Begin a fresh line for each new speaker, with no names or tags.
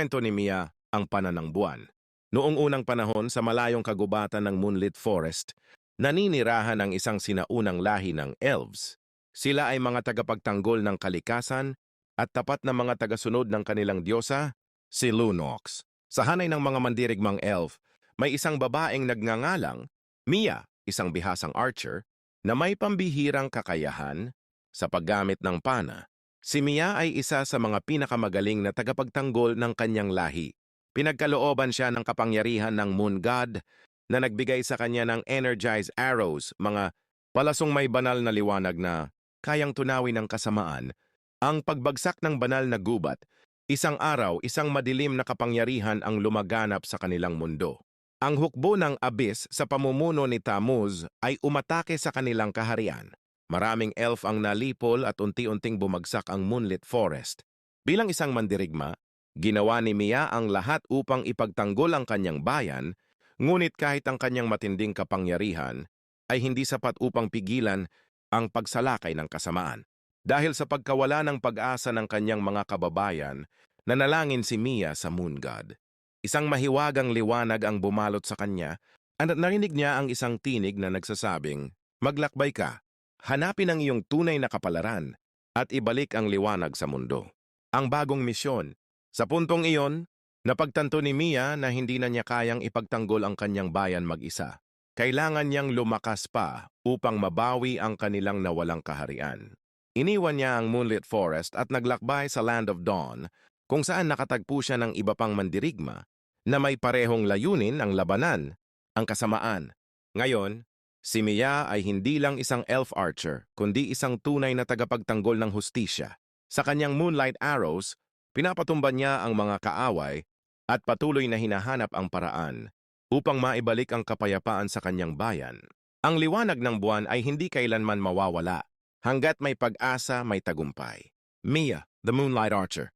Kwento ni Mia ang pananang buwan. Noong unang panahon sa malayong kagubatan ng Moonlit Forest, naninirahan ang isang sinaunang lahi ng elves. Sila ay mga tagapagtanggol ng kalikasan at tapat na mga tagasunod ng kanilang diyosa, si Lunox. Sa hanay ng mga mandirigmang elf, may isang babaeng nagngangalang, Mia, isang bihasang archer, na may pambihirang kakayahan sa paggamit ng pana. Si Mia ay isa sa mga pinakamagaling na tagapagtanggol ng kanyang lahi. Pinagkalooban siya ng kapangyarihan ng Moon God na nagbigay sa kanya ng energized arrows, mga palasong may banal na liwanag na kayang tunawin ng kasamaan. Ang pagbagsak ng banal na gubat, isang araw, isang madilim na kapangyarihan ang lumaganap sa kanilang mundo. Ang hukbo ng Abyss sa pamumuno ni Tammuz ay umatake sa kanilang kaharian. Maraming elf ang nalipol at unti-unting bumagsak ang Moonlit Forest. Bilang isang mandirigma, ginawa ni Mia ang lahat upang ipagtanggol ang kanyang bayan, ngunit kahit ang kanyang matinding kapangyarihan ay hindi sapat upang pigilan ang pagsalakay ng kasamaan. Dahil sa pagkawala ng pag-asa ng kanyang mga kababayan, nanalangin si Mia sa Moon God. Isang mahiwagang liwanag ang bumalot sa kanya at narinig niya ang isang tinig na nagsasabing, "Maglakbay ka. Hanapin ang iyong tunay na kapalaran at ibalik ang liwanag sa mundo." Ang bagong misyon. Sa puntong iyon, napagtanto ni Mia na hindi na niya kayang ipagtanggol ang kanyang bayan mag-isa. Kailangan niyang lumakas pa upang mabawi ang kanilang nawalang kaharian. Iniwan niya ang Moonlit Forest at naglakbay sa Land of Dawn, kung saan nakatagpo siya ng iba pang mandirigma na may parehong layunin ang labanan, ang kasamaan. Ngayon, si Mia ay hindi lang isang elf archer, kundi isang tunay na tagapagtanggol ng hustisya. Sa kanyang moonlight arrows, pinapatumban niya ang mga kaaway at patuloy na hinahanap ang paraan upang maibalik ang kapayapaan sa kanyang bayan. Ang liwanag ng buwan ay hindi kailanman mawawala. Hanggat may pag-asa, may tagumpay. Mia, the Moonlight Archer.